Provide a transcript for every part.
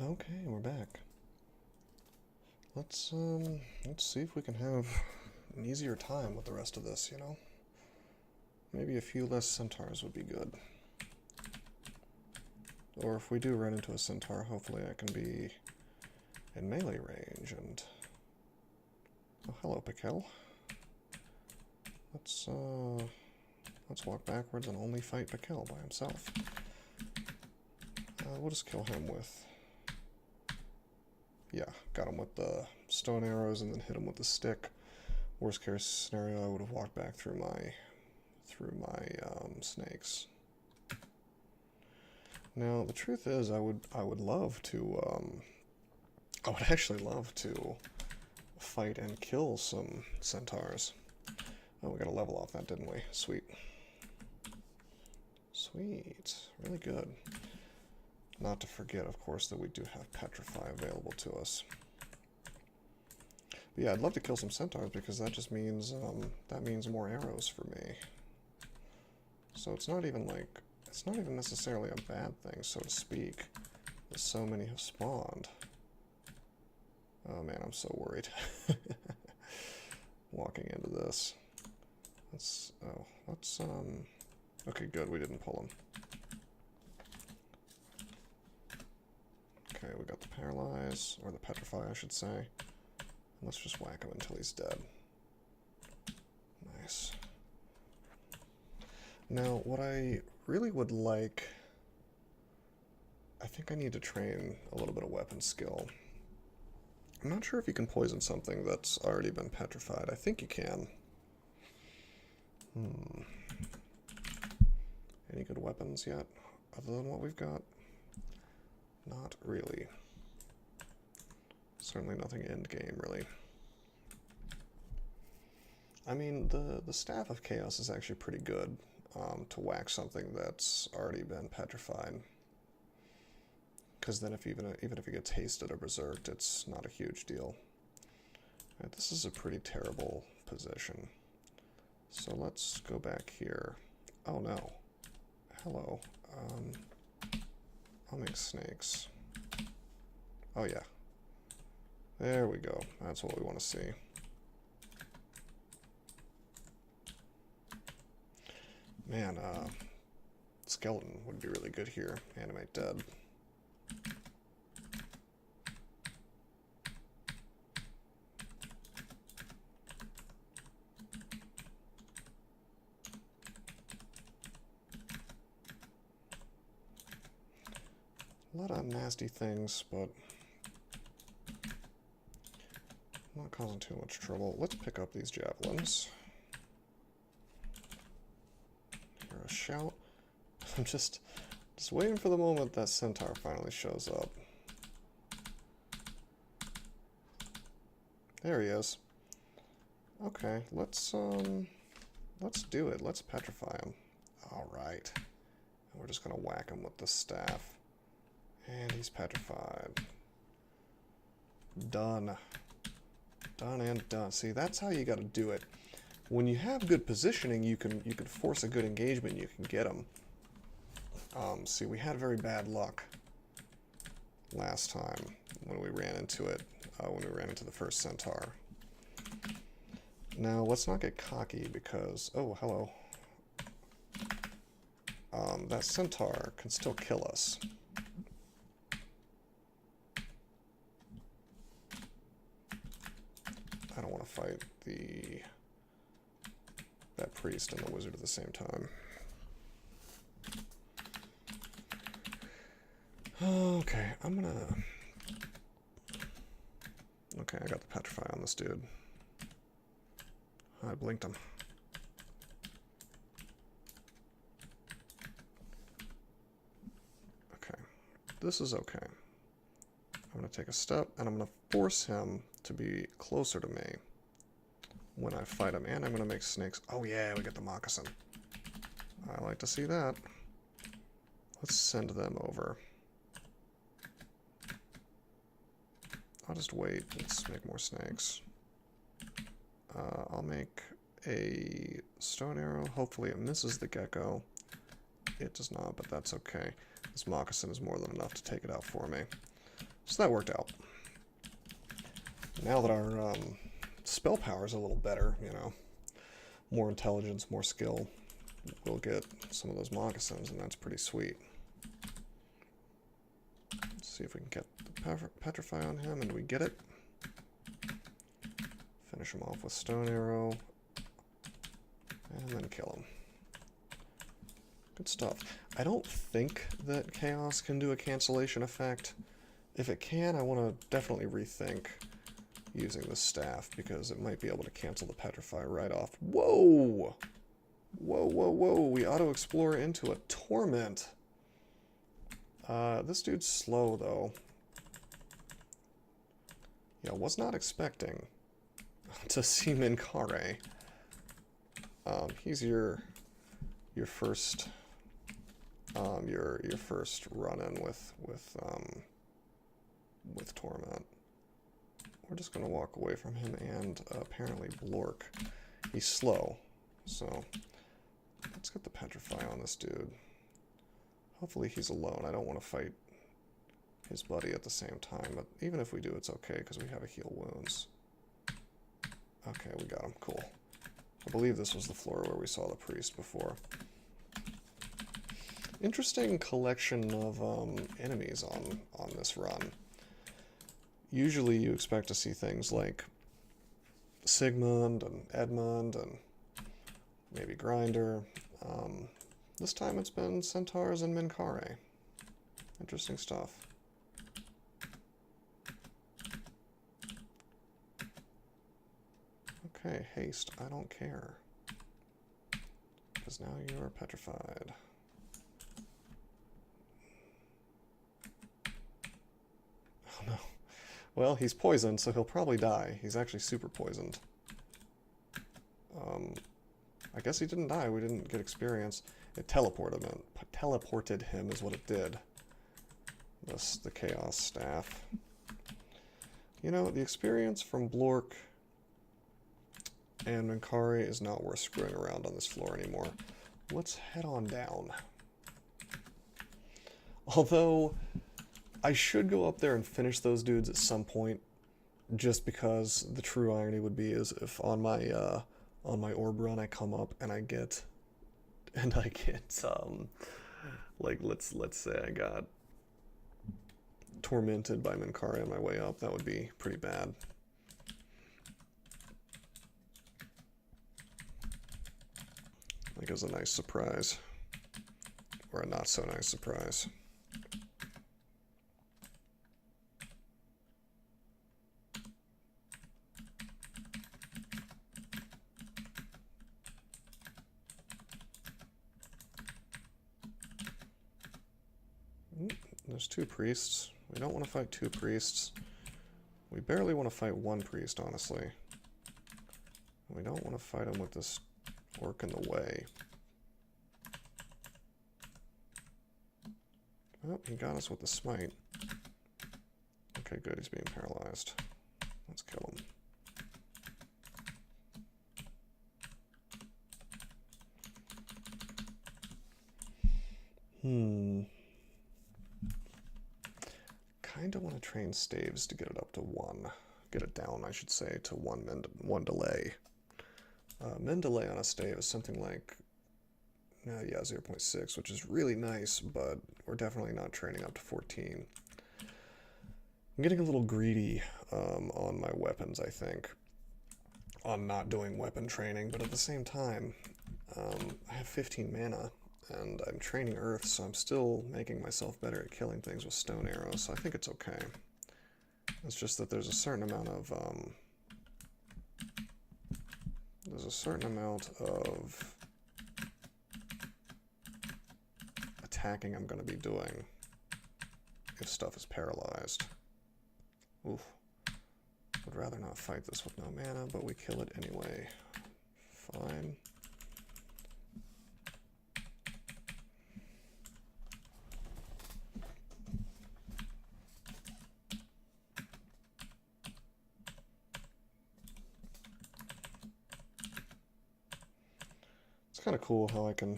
Okay, we're back. Let's see if we can have an easier time with the rest of this, you know? Maybe a few less centaurs would be good. Or if we do run into a centaur, hopefully I can be in melee range and... Oh, hello, Pikel. Let's walk backwards and only fight Pikel by himself. We'll just kill him with... Yeah, got him with the stone arrows and then hit him with the stick. Worst case scenario, I would have walked back through my snakes. Now the truth is, I would love to I would actually love to fight and kill some centaurs. Oh, we got a level off that, didn't we? Sweet. Sweet. Really good. Not to forget, of course, that we do have Petrify available to us. But yeah, I'd love to kill some centaurs because that just means that means more arrows for me. So it's not even necessarily a bad thing, so to speak, that so many have spawned. Oh man, I'm so worried. Walking into this. Okay, good, we didn't pull him. Okay, we got the Paralyze, or the Petrify, I should say. Let's just whack him until he's dead. Nice. Now, what I really would like... I think I need to train a little bit of weapon skill. I'm not sure if you can poison something that's already been petrified. I think you can. Any good weapons yet, other than what we've got? Not really. Certainly nothing end game, really. I mean, the Staff of Chaos is actually pretty good to whack something that's already been petrified. Because then even if it gets hasted or berserked, it's not a huge deal. Right, this is a pretty terrible position. So let's go back here. Oh no. Hello. I'll make snakes. Oh yeah. There we go. That's what we want to see. Man, skeleton would be really good here. Animate dead. A lot of nasty things, but not causing too much trouble. Let's pick up these javelins. Hear a shout. I'm just waiting for the moment that centaur finally shows up. There he is. Okay, let's do it. Let's petrify him. All right. We're just gonna whack him with the staff. And he's petrified. Done. Done and done. See, that's how you gotta do it. When you have good positioning, you can force a good engagement, you can get them. See, we had very bad luck last time when we ran into it, when we ran into the first centaur. Now, let's not get cocky because... Oh, hello. That centaur can still kill us. I don't want to fight that priest and the wizard at the same time. Okay, I'm gonna... Okay, I got the petrify on this dude. I blinked him. Okay, this is okay. I'm gonna take a step and I'm gonna force him to be closer to me when I fight him, and I'm gonna make snakes. Oh yeah, we get the moccasin. I like to see that. Let's send them over. I'll just wait. Let's make more snakes. I'll make a stone arrow. Hopefully it misses the gecko. It does not, but that's okay. This moccasin is more than enough to take it out for me. So that worked out. Now that our spell power is a little better, you know, more intelligence, more skill, we'll get some of those moccasins, and that's pretty sweet. Let's see if we can get the petrify on him, and we get it. Finish him off with stone arrow, and then kill him. Good stuff. I don't think that Chaos can do a cancellation effect. If it can, I want to definitely rethink using the staff, because it might be able to cancel the petrify right off. Whoa! Whoa, whoa, whoa. We auto-explore into a torment. This dude's slow, though. Yeah, was not expecting to see Minkare. He's your first your first run-in with torment. We're just gonna walk away from him, and apparently Blork. He's slow, so let's get the petrify on this dude. Hopefully he's alone. I don't want to fight his buddy at the same time, but even if we do, it's okay, because we have a heal wounds. Okay, we got him. Cool. I believe this was the floor where we saw the priest before. Interesting collection of enemies on this run. Usually you expect to see things like Sigmund and Edmund and maybe Grinder. This time it's been Centaurs and Minkare. Interesting stuff. Okay, haste. I don't care. Because now you are petrified. Oh no. Well, he's poisoned, so he'll probably die. He's actually super poisoned. I guess he didn't die. We didn't get experience. It teleported him. Teleported him is what it did. The Chaos Staff. You know, the experience from Blork and Minkare is not worth screwing around on this floor anymore. Let's head on down. Although, I should go up there and finish those dudes at some point, just because the true irony would be is if on my orb run I come up and I get like let's say I got tormented by Minkare on my way up. That would be pretty bad. Like, it was a nice surprise, or a not so nice surprise. There's two priests. We don't want to fight two priests. We barely want to fight one priest, honestly. We don't want to fight him with this orc in the way. Oh, he got us with the smite. Okay, good, he's being paralyzed. Let's kill him. Kind of want to train staves to get it up to one. Get it down, I should say, to one delay. Min delay on a stave is something like, yeah, 0.6, which is really nice, but we're definitely not training up to 14. I'm getting a little greedy on my weapons, I think, on not doing weapon training, but at the same time, I have 15 mana, and I'm training Earth, so I'm still making myself better at killing things with stone arrows, so I think it's okay. It's just that there's a certain amount of attacking I'm going to be doing if stuff is paralyzed. Oof. Would rather not fight this with no mana, but we kill it anyway. Fine. It's kind of cool how I can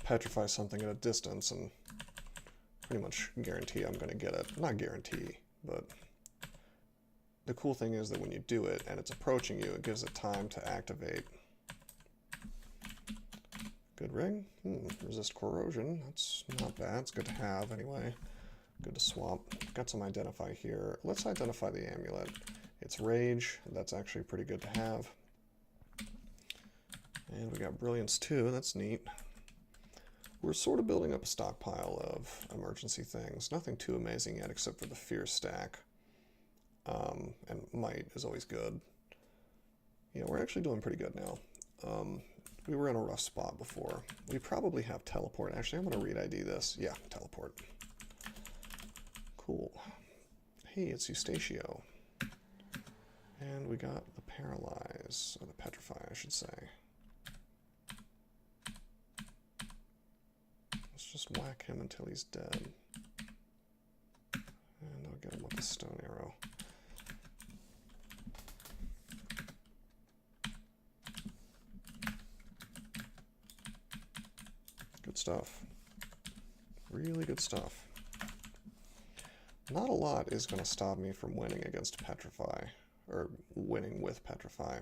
petrify something at a distance and pretty much guarantee I'm going to get it. Not guarantee, but the cool thing is that when you do it and it's approaching you, it gives it time to activate. Good ring. Resist corrosion. That's not bad. It's good to have anyway. Good to swap. Got some identify here. Let's identify the amulet. It's rage. That's actually pretty good to have. And we got brilliance too. That's neat. We're sort of building up a stockpile of emergency things. Nothing too amazing yet except for the fear stack. And might is always good. Yeah, we're actually doing pretty good now. We were in a rough spot before. We probably have teleport. Actually, I'm going to read ID this. Yeah, teleport. Cool. Hey, it's Eustatio. And we got the paralyze, or the petrify, I should say. Let's just whack him until he's dead. And I'll get him with the stone arrow. Good stuff. Really good stuff. Not a lot is going to stop me from winning against Petrify, or winning with Petrify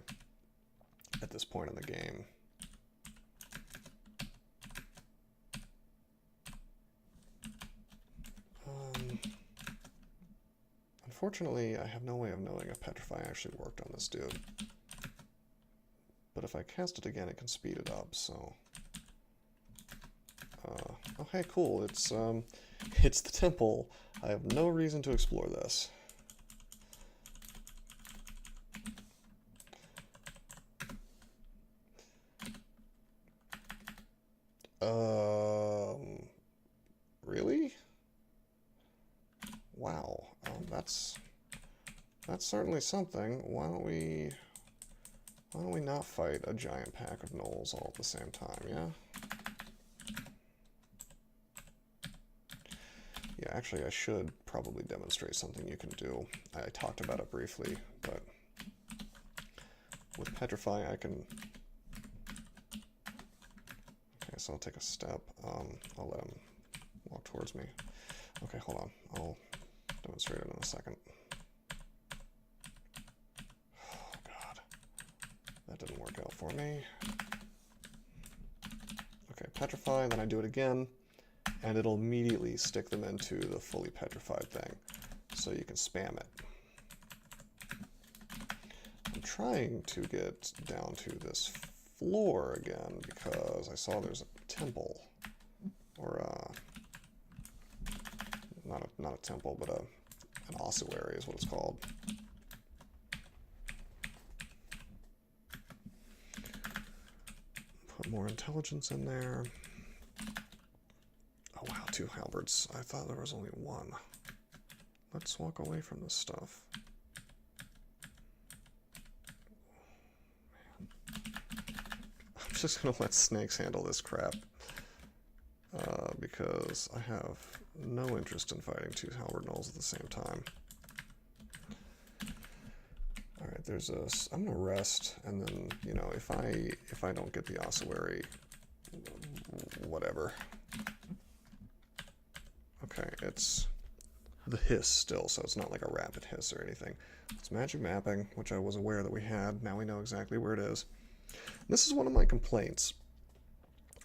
at this point in the game. Unfortunately, I have no way of knowing if Petrify actually worked on this dude. But if I cast it again, it can speed it up, so... oh, hey, cool. It's the temple. I have no reason to explore this. Really? Wow. That's certainly something. Why don't we not fight a giant pack of gnolls all at the same time, yeah? Yeah, actually, I should probably demonstrate something you can do. I talked about it briefly, but with Petrify, I can... Okay, so I'll take a step. I'll let him walk towards me. Okay, hold on. I'll demonstrate it in a second. Oh, God. That didn't work out for me. Okay, Petrify, and then I do it again. And it'll immediately stick them into the fully petrified thing, so you can spam it. I'm trying to get down to this floor again because I saw there's a temple, or not a temple, but an ossuary is what it's called. Put more intelligence in there. Oh wow, 2 halberds. I thought there was only 1. Let's walk away from this stuff. Man. I'm just gonna let snakes handle this crap. Because I have no interest in fighting 2 halberd gnolls at the same time. Alright, there's a... I'm gonna rest, and then, you know, if I don't get the ossuary, whatever. Okay, it's the hiss still, so it's not like a rapid hiss or anything. It's magic mapping, which I was aware that we had. Now we know exactly where it is. This is one of my complaints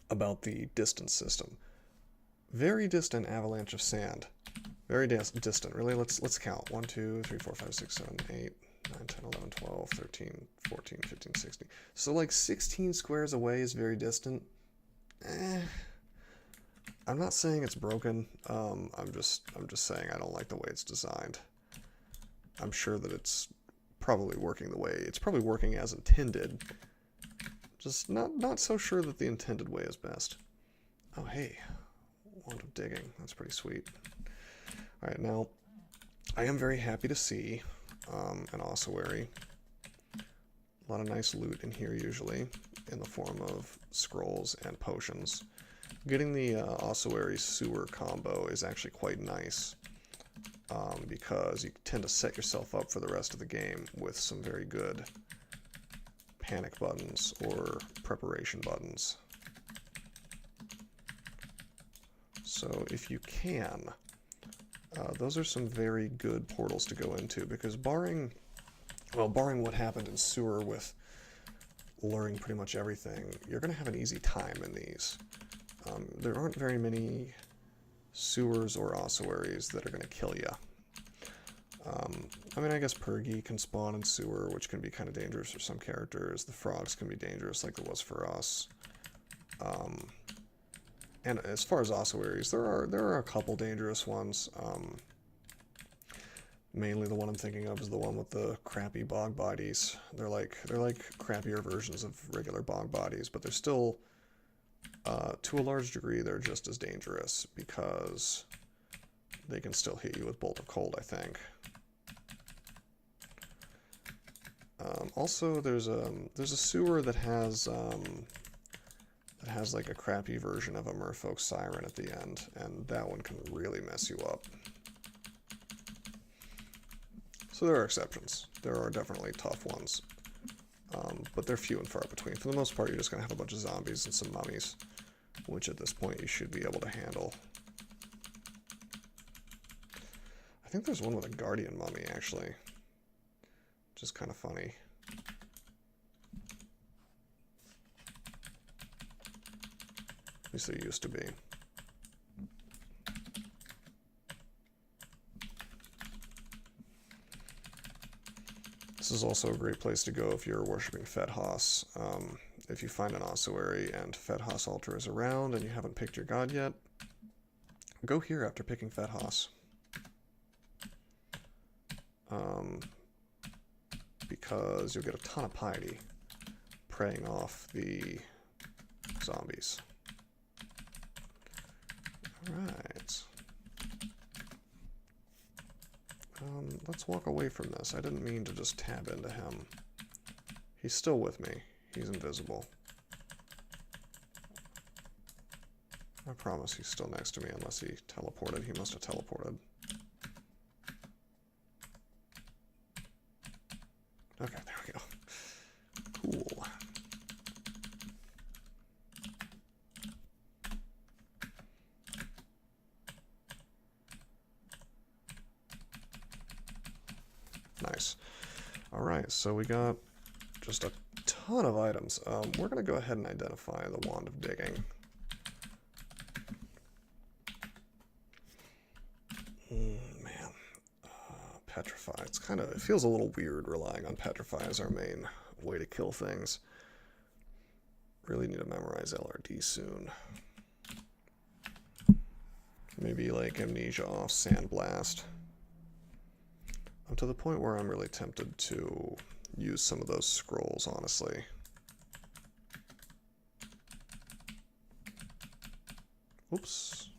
about the distance system. Very distant avalanche of sand. Very distant. Really, let's count. 1, 2, 3, 4, 5, 6, 7, 8, 9, 10, 11, 12, 13, 14, 15, 16. So like 16 squares away is very distant. I'm not saying it's broken. I'm just saying I don't like the way it's designed. I'm sure that it's probably working the way it's probably working as intended. Just not so sure that the intended way is best. Oh hey, wand of digging. That's pretty sweet. All right, now I am very happy to see an ossuary. A lot of nice loot in here usually in the form of scrolls and potions. Getting the ossuary sewer combo is actually quite nice because you tend to set yourself up for the rest of the game with some very good panic buttons or preparation buttons. So if you can, those are some very good portals to go into, because barring what happened in Sewer with luring pretty much everything, you're going to have an easy time in these. There aren't very many Sewers or ossuaries that are going to kill you. I mean, I guess Purgy can spawn in Sewer, which can be kind of dangerous for some characters. The frogs can be dangerous like it was for us. And as far as ossuaries, there are a couple dangerous ones. Mainly the one I'm thinking of is the one with the crappy bog bodies. They're like crappier versions of regular bog bodies, but they're still, to a large degree, they're just as dangerous because they can still hit you with Bolt of Cold, I think. Also, there's a sewer that has like a crappy version of a Merfolk Siren at the end, and that one can really mess you up. So there are exceptions. There are definitely tough ones, but they're few and far between. For the most part, you're just going to have a bunch of zombies and some mummies, which at this point you should be able to handle. I think there's one with a guardian mummy, actually, which is kind of funny. At least there used to be. This is also a great place to go if you're worshipping Fedhaus. If you find an ossuary and Fedhaus altar is around and you haven't picked your god yet, go here after picking Fedhaus. Because you'll get a ton of piety preying off the zombies. Alright. Let's walk away from this. I didn't mean to just tab into him. He's still with me. He's invisible. I promise he's still next to me unless he teleported. He must have teleported. Okay, there we go. Cool. Nice. Alright, so we got just a ton of items. We're going to go ahead and identify the Wand of Digging. Man. Petrify. It feels a little weird relying on Petrify as our main way to kill things. Really need to memorize LRD soon. Maybe like Amnesia off Sandblast. I'm to the point where I'm really tempted to use some of those scrolls, honestly. Oops.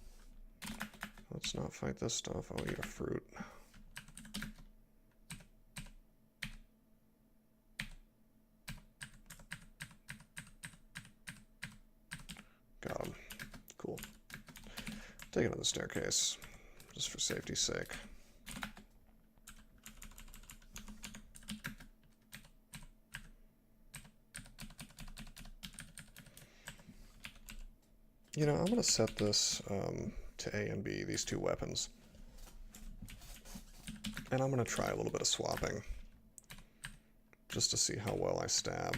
Let's not fight this stuff. I'll eat a fruit. Got him. Cool. Take it to the staircase, just for safety's sake. You know, I'm going to set this to A and B, these two weapons. And I'm going to try a little bit of swapping, just to see how well I stab.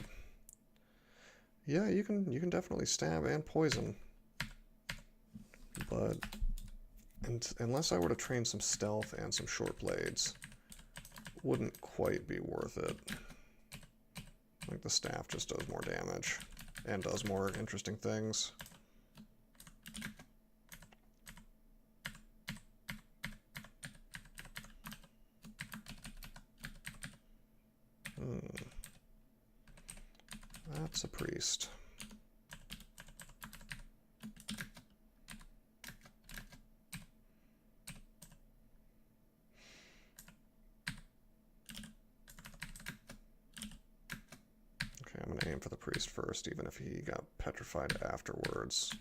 Yeah, you can definitely stab and poison. But unless I were to train some stealth and some short blades, wouldn't quite be worth it. Like, the staff just does more damage and does more interesting things. That's a priest. Okay, I'm going to aim for the priest first, even if he got petrified afterwards.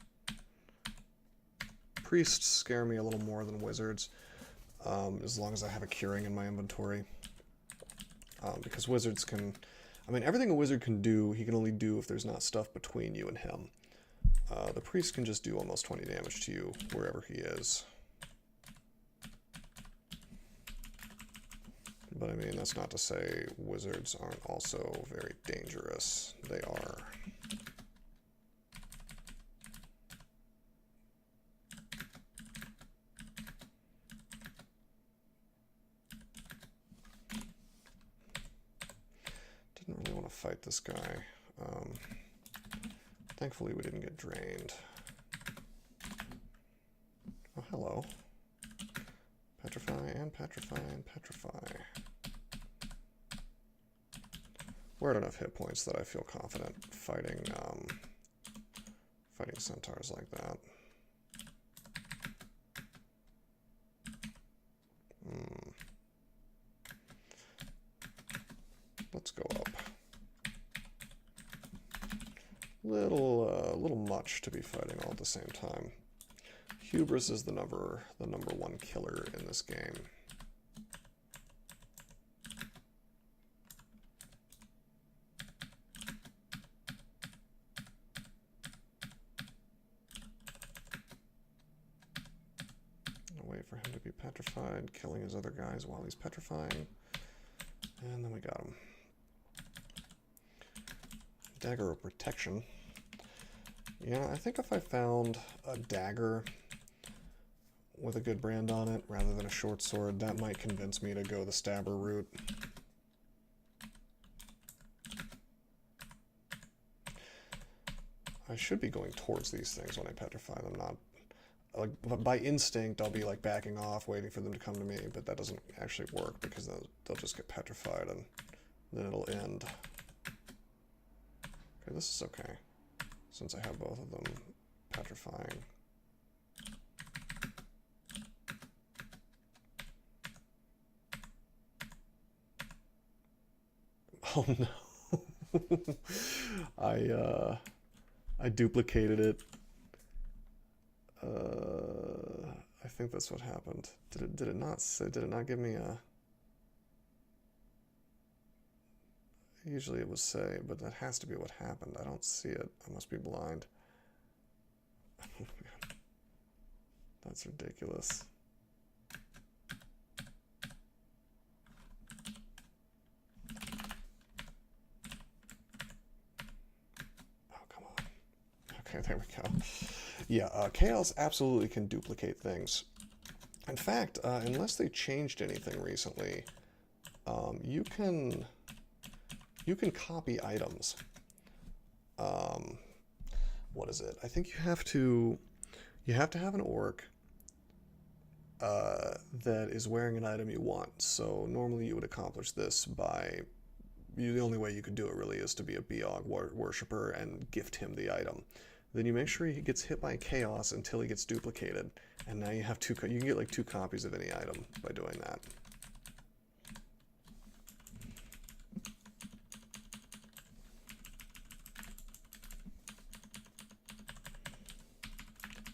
Priests scare me a little more than wizards, as long as I have a curing in my inventory. Because wizards can... I mean, everything a wizard can do, he can only do if there's not stuff between you and him. The priest can just do almost 20 damage to you wherever he is. But I mean, that's not to say wizards aren't also very dangerous. They are. Didn't really want to fight this guy. Thankfully, we didn't get drained. Oh, hello. Petrify and petrify and petrify. We're at enough hit points that I feel confident fighting fighting centaurs like that. Let's go up. Little much to be fighting all at the same time. Hubris is the number one killer in this game. I'll wait for him to be petrified, killing his other guys while he's petrifying. And then we got him. Dagger of protection. Yeah, I think if I found a dagger with a good brand on it rather than a short sword, that might convince me to go the stabber route. I should be going towards these things when I petrify them, not like by instinct I'll be like backing off waiting for them to come to me, but that doesn't actually work because they'll just get petrified and then it'll end. Okay, this is okay since I have both of them petrifying. Oh no. I duplicated it. I think that's what happened. Did it not give me a... Usually it would say, but that has to be what happened. I don't see it. I must be blind. That's ridiculous. Okay, there we go. Yeah, Chaos absolutely can duplicate things. In fact, unless they changed anything recently, you can copy items. What is it? I think you have to have an orc that is wearing an item you want. So normally you would accomplish this by the only way you could do it really is to be a Beog worshiper and gift him the item. Then you make sure he gets hit by chaos until he gets duplicated, and now you have you can get like 2 copies of any item by doing that.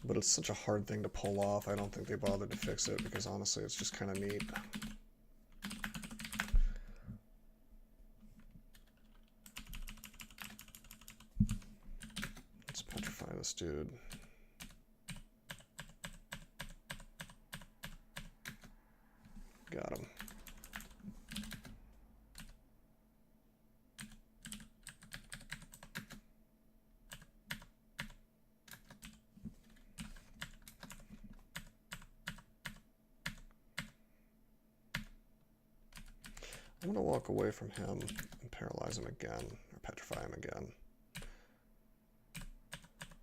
But it's such a hard thing to pull off. I don't think they bothered to fix it because honestly it's just kind of neat. Let's petrify this dude. Got him. I'm going to walk away from him and paralyze him again, or petrify him again.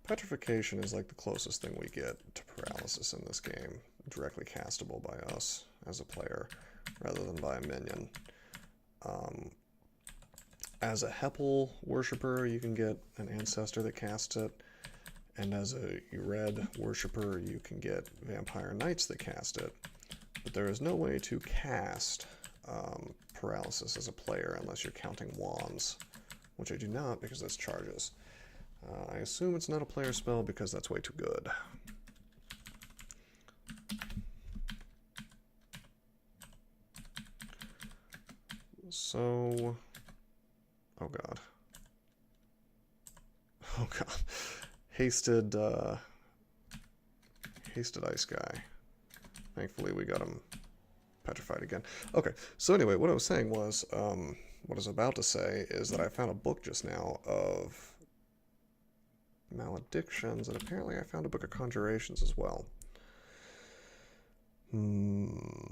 Petrification is like the closest thing we get to paralysis in this game, directly castable by us as a player, rather than by a minion. As a Heppel worshiper, you can get an ancestor that casts it, and as a red worshiper, you can get vampire knights that cast it. But there is no way to cast paralysis as a player unless you're counting wands, which I do not because that's charges. I assume it's not a player spell because that's way too good. So, oh god. Oh god. hasted ice guy. Thankfully, we got him petrified again. Okay, so anyway, what I was saying was, what I was about to say is that I found a book just now of maledictions, and apparently I found a book of conjurations as well. You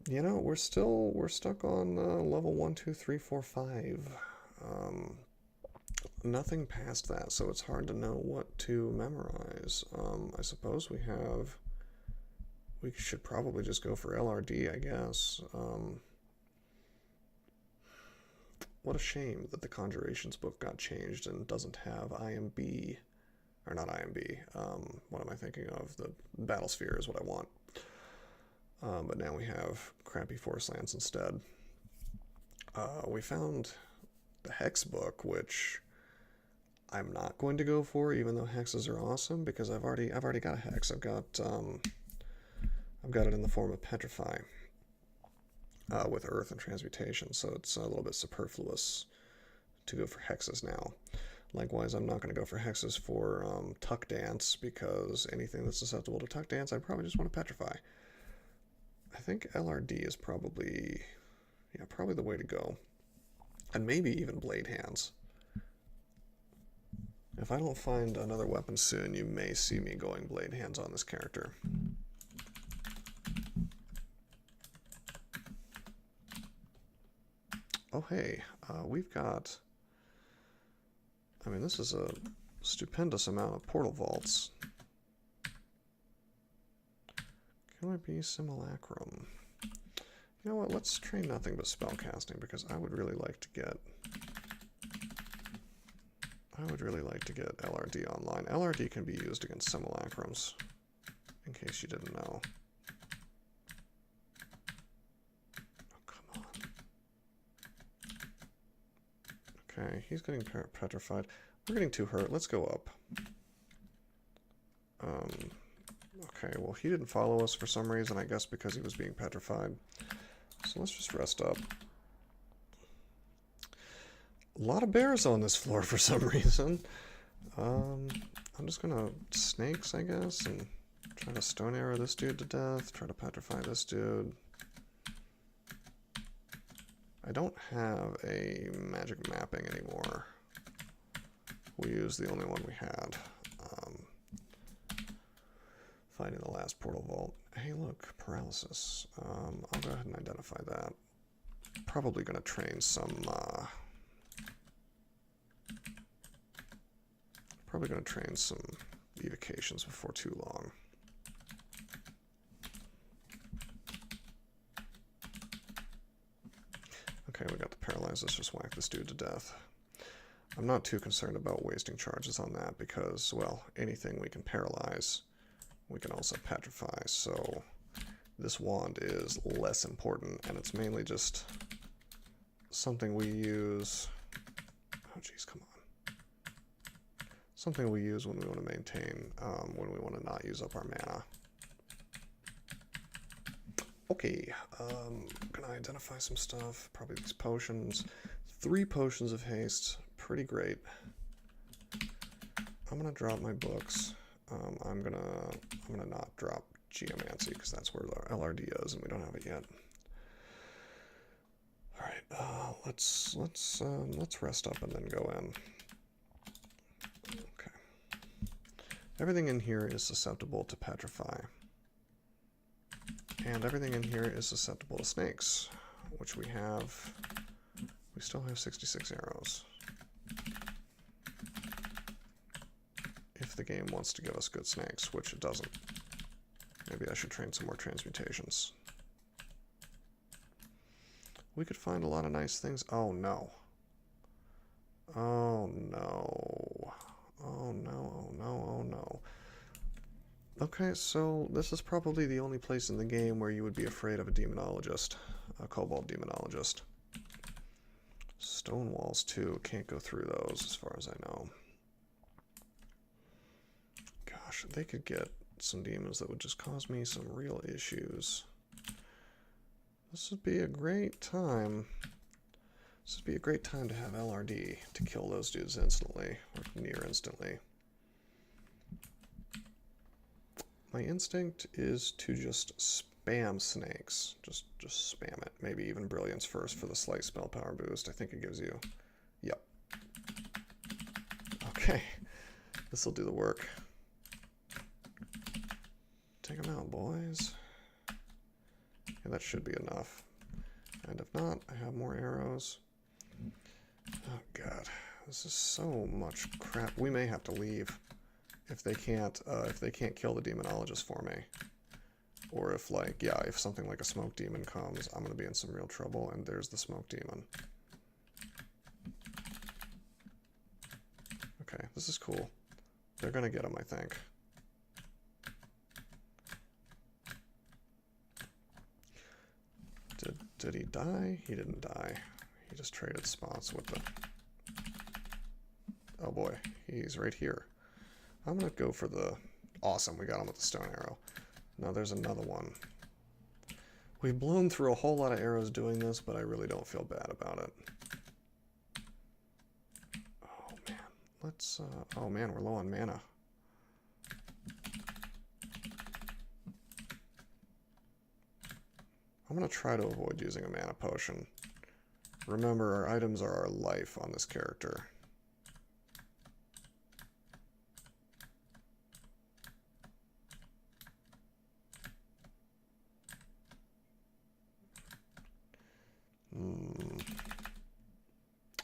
know, we're stuck on level 1, 2, 3, 4, 5. Nothing past that, so it's hard to know what to memorize. I suppose we should probably just go for LRD, I guess. What a shame that the Conjurations book got changed and doesn't have IMB, or not IMB, what am I thinking of? The Battlesphere is what I want. But now we have crappy Forest Lands instead. We found the Hex book, which I'm not going to go for, even though hexes are awesome, because I've already got a hex. I've got it in the form of Petrify with Earth and Transmutation, so it's a little bit superfluous to go for hexes now. Likewise, I'm not going to go for hexes for Tuck Dance, because anything that's susceptible to Tuck Dance, I probably just want to Petrify. I think LRD is probably the way to go. And maybe even Blade Hands. If I don't find another weapon soon, you may see me going Blade Hands on this character. Oh hey, we've got... I mean, this is a stupendous amount of portal vaults. Can I be Simulacrum? You know what, let's train nothing but spellcasting, because I would really like to get LRD online. LRD can be used against Simulacrums, in case you didn't know. Oh, come on. Okay, he's getting petrified. We're getting too hurt. Let's go up. Okay, well, he didn't follow us for some reason, I guess because he was being petrified. So let's just rest up. A lot of bears on this floor for some reason. I'm just gonna snakes, I guess, and try to stone arrow this dude to death, try to petrify this dude. I don't have a magic mapping anymore. We used the only one we had. Fighting the last portal vault. Hey look, paralysis. I'll go ahead and identify that. Probably gonna train some evocations before too long. Okay, we got the paralyze. Let's just whack this dude to death. I'm not too concerned about wasting charges on that because, well, anything we can paralyze, we can also petrify, so this wand is less important, and it's mainly just something we use... Oh, jeez, come on. Something we use when we want to maintain, when we want to not use up our mana. Okay, can I identify some stuff? Probably these potions. 3 potions of haste, pretty great. I'm gonna drop my books. I'm gonna not drop Geomancy because that's where the LRD is, and we don't have it yet. All right, let's rest up and then go in. Okay. Everything in here is susceptible to petrify, and everything in here is susceptible to snakes, which we have. We still have 66 arrows. If the game wants to give us good snakes, which it doesn't. Maybe I should train some more transmutations. We could find a lot of nice things. Oh no. Oh no. Oh no, oh no, oh no. Okay, so this is probably the only place in the game where you would be afraid of a demonologist, a kobold demonologist. Stone walls too, can't go through those as far as I know. Gosh, they could get some demons that would just cause me some real issues. This would be a great time. This would be a great time to have LRD to kill those dudes instantly, or near instantly. My instinct is to just spam snakes. Just spam it. Maybe even brilliance first for the slight spell power boost. I think it gives you... Yep. Okay. This'll do the work. Take them out, boys. Yeah, that should be enough. And if not, I have more arrows. Oh god, this is so much crap. We may have to leave if they can't kill the demonologist for me. Or if, like, yeah, if something like a smoke demon comes, I'm gonna be in some real trouble. And there's the smoke demon. Okay, this is cool. They're gonna get him, I think. Did he die? He didn't die. He just traded spots with the... Oh boy, he's right here. I'm gonna go for the... Awesome, we got him with the stone arrow. Now there's another one. We've blown through a whole lot of arrows doing this, but I really don't feel bad about it. Oh man, let's... oh man, we're low on mana. I'm going to try to avoid using a mana potion. Remember, our items are our life on this character.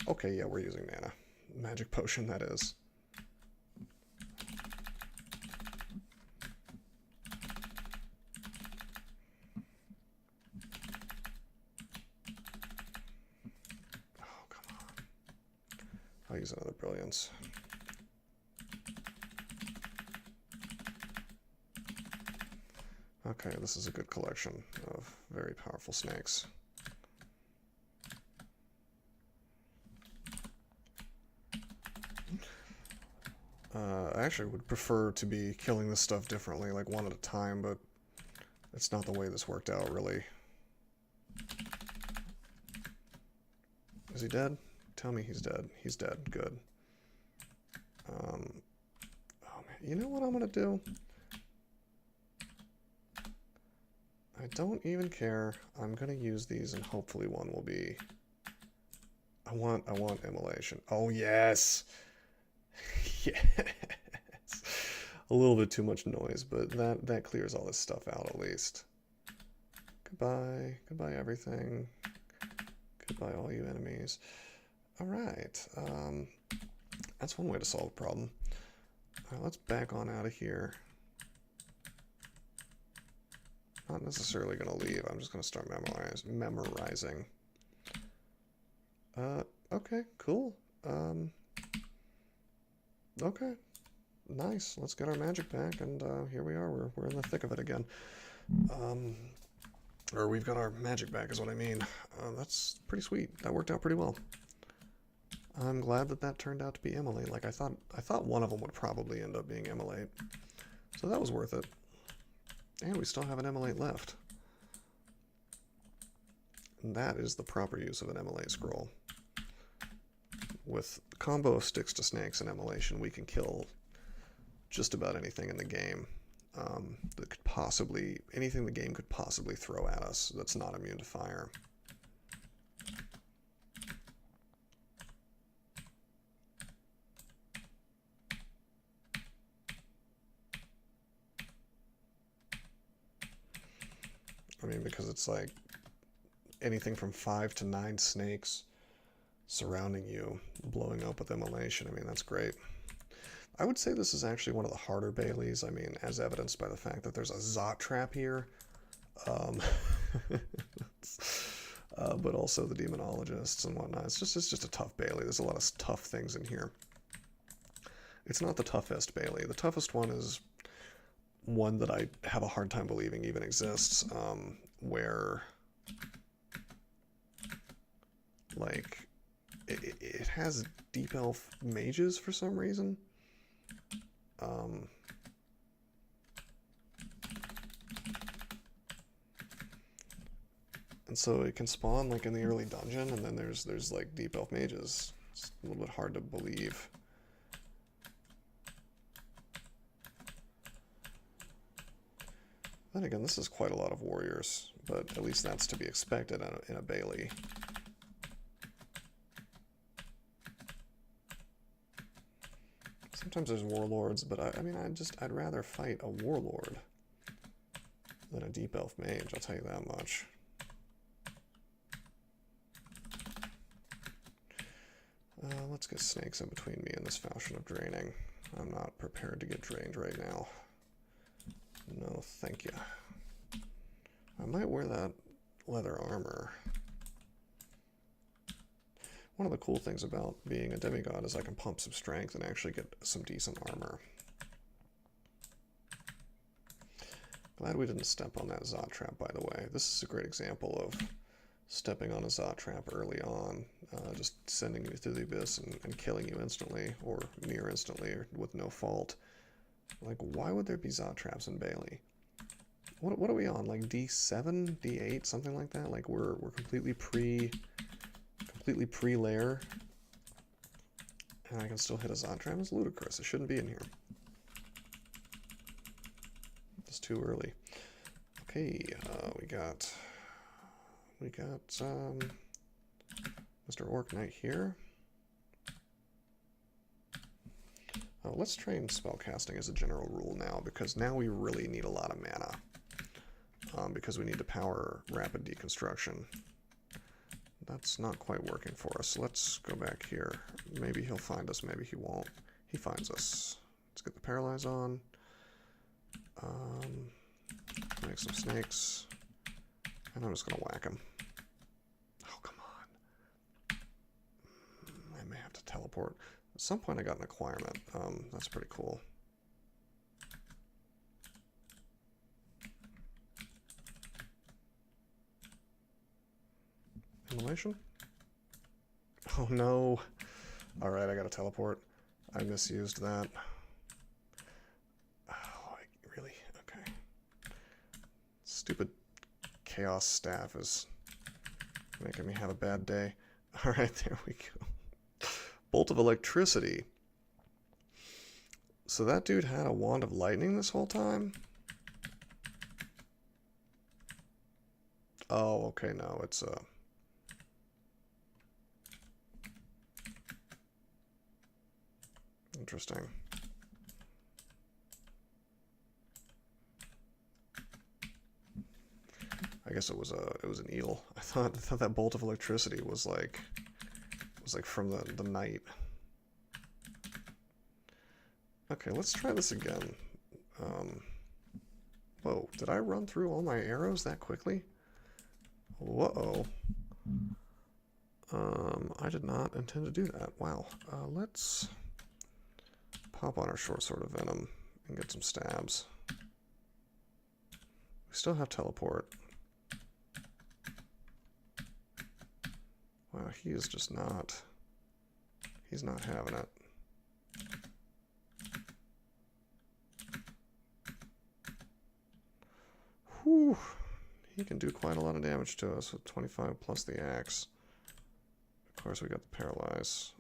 Okay, yeah, we're using mana. Magic potion, that is. I'll use another brilliance. Okay, this is a good collection of very powerful snakes. I actually would prefer to be killing this stuff differently, like one at a time, but it's not the way this worked out, really. Is he dead? Tell me he's dead. He's dead. Good. Oh man, you know what I'm gonna do? I don't even care. I'm gonna use these, and hopefully one will be. I want immolation. Oh yes, yes. A little bit too much noise, but that clears all this stuff out at least. Goodbye, goodbye everything. Goodbye all you enemies. Alright, that's one way to solve a problem. Let's back on out of here. Not necessarily going to leave, I'm just going to start memorizing. Okay, cool. Okay, nice. Let's get our magic back, and here we are, we're in the thick of it again. Or we've got our magic back is what I mean. That's pretty sweet. That worked out pretty well. I'm glad that turned out to be Immolate. Like I thought one of them would probably end up being Immolate. So that was worth it. And we still have an Immolate left. And that is the proper use of an Immolate scroll. With the combo of sticks to snakes and immolation, we can kill just about anything in the game. That could possibly, anything the game could possibly throw at us that's not immune to fire. I mean, because it's like anything from 5 to 9 snakes surrounding you, blowing up with immolation. I mean, that's great. I would say this is actually one of the harder Baileys. I mean, as evidenced by the fact that there's a Zot trap here. But also the demonologists and whatnot. It's just a tough Bailey. There's a lot of tough things in here. It's not the toughest Bailey. The toughest one is one that I have a hard time believing even exists, where like it has deep elf mages for some reason. And so it can spawn like in the early dungeon, and then there's like deep elf mages. It's a little bit hard to believe. Then again, this is quite a lot of warriors, but at least that's to be expected in a Bailey. Sometimes there's warlords, but I mean, I'd rather fight a warlord than a deep elf mage, I'll tell you that much. Let's get snakes in between me and this Falchion of Draining. I'm not prepared to get drained right now. No, thank you. I might wear that leather armor. One of the cool things about being a demigod is I can pump some strength and actually get some decent armor. Glad we didn't step on that Zot trap, by the way. This is a great example of stepping on a Zot trap early on, just sending you through the abyss and killing you instantly, or near instantly, or with no fault. Like, why would there be Zot traps in Bailey? What are we on? Like D7, D8, something like that? Like we're completely pre-lair, and I can still hit a Zot trap? It's ludicrous. It shouldn't be in here. It's too early. Okay, we got Mr. Orc Knight here. Let's train spellcasting as a general rule now, because now we really need a lot of mana. Because we need to power rapid deconstruction. That's not quite working for us. Let's go back here. Maybe he'll find us, maybe he won't. He finds us. Let's get the paralyze on. Make some snakes. And I'm just going to whack him. Oh, come on. I may have to teleport. At some point I got an acquirement. That's pretty cool. Immolation? Oh no. Alright, I gotta teleport. I misused that. Oh, really? Okay. Stupid chaos staff is making me have a bad day. Alright, there we go. Bolt of electricity. So that dude had a wand of lightning this whole time? Oh, okay, no, it's interesting. I guess it was an eel. I thought that bolt of electricity was like from the night. Okay, let's try this again. Whoa, did I run through all my arrows that quickly? Whoa. I did not intend to do that. Wow. Let's pop on our short sword of venom and get some stabs. We still have teleport. Wow, he is just not... He's not having it. Whew. He can do quite a lot of damage to us with 25 plus the axe. Of course, we got the paralyze.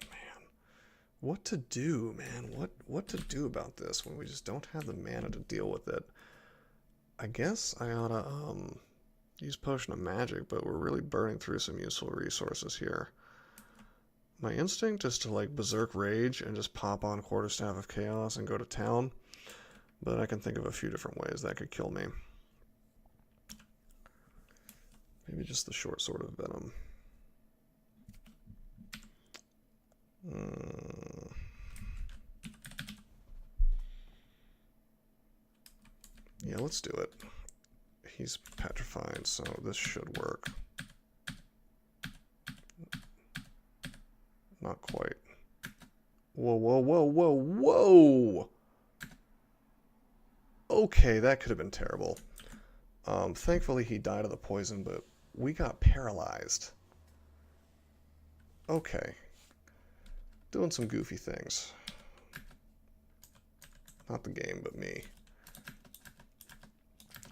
Man, what to do, man? What to do about this when we just don't have the mana to deal with it? I guess I oughta use Potion of Magic, but we're really burning through some useful resources here. My instinct is to like Berserk Rage and just pop on Quarterstaff of Chaos and go to town, but I can think of a few different ways that could kill me. Maybe just the short sword of venom. Yeah, let's do it. He's petrified, so this should work. Not quite. Whoa, whoa, whoa, whoa, whoa! Okay, that could have been terrible. Thankfully he died of the poison, but we got paralyzed. Okay. Doing some goofy things. Not the game, but me.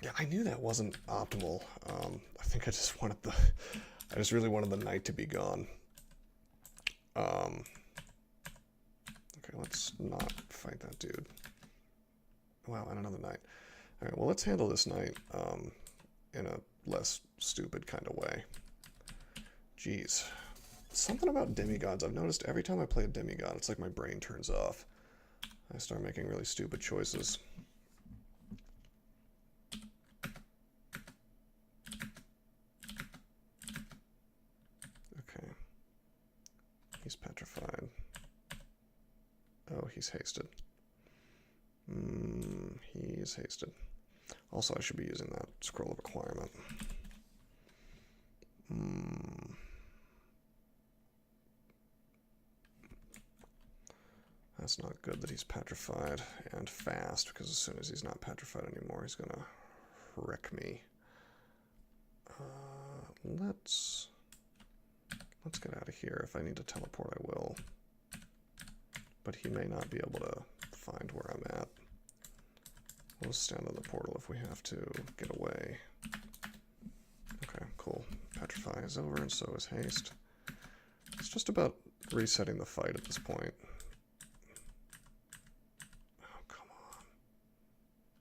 Yeah, I knew that wasn't optimal. I think I just wanted I just really wanted the knight to be gone. Okay, Okay, let's not fight that dude. Wow, and another knight. Alright, well, let's handle this knight in a less stupid kind of way. Jeez. Something about demigods. I've noticed every time I play a demigod, it's like my brain turns off. I start making really stupid choices. Okay. He's petrified. Oh, he's hasted. He's hasted. Also, I should be using that scroll of acquirement. That's not good that he's petrified and fast, because as soon as he's not petrified anymore, he's gonna wreck me. Let's get out of here. If I need to teleport, I will. But he may not be able to find where I'm at. We'll stand on the portal if we have to get away. Okay, cool. Petrify is over, and so is haste. It's just about resetting the fight at this point. Oh, come on.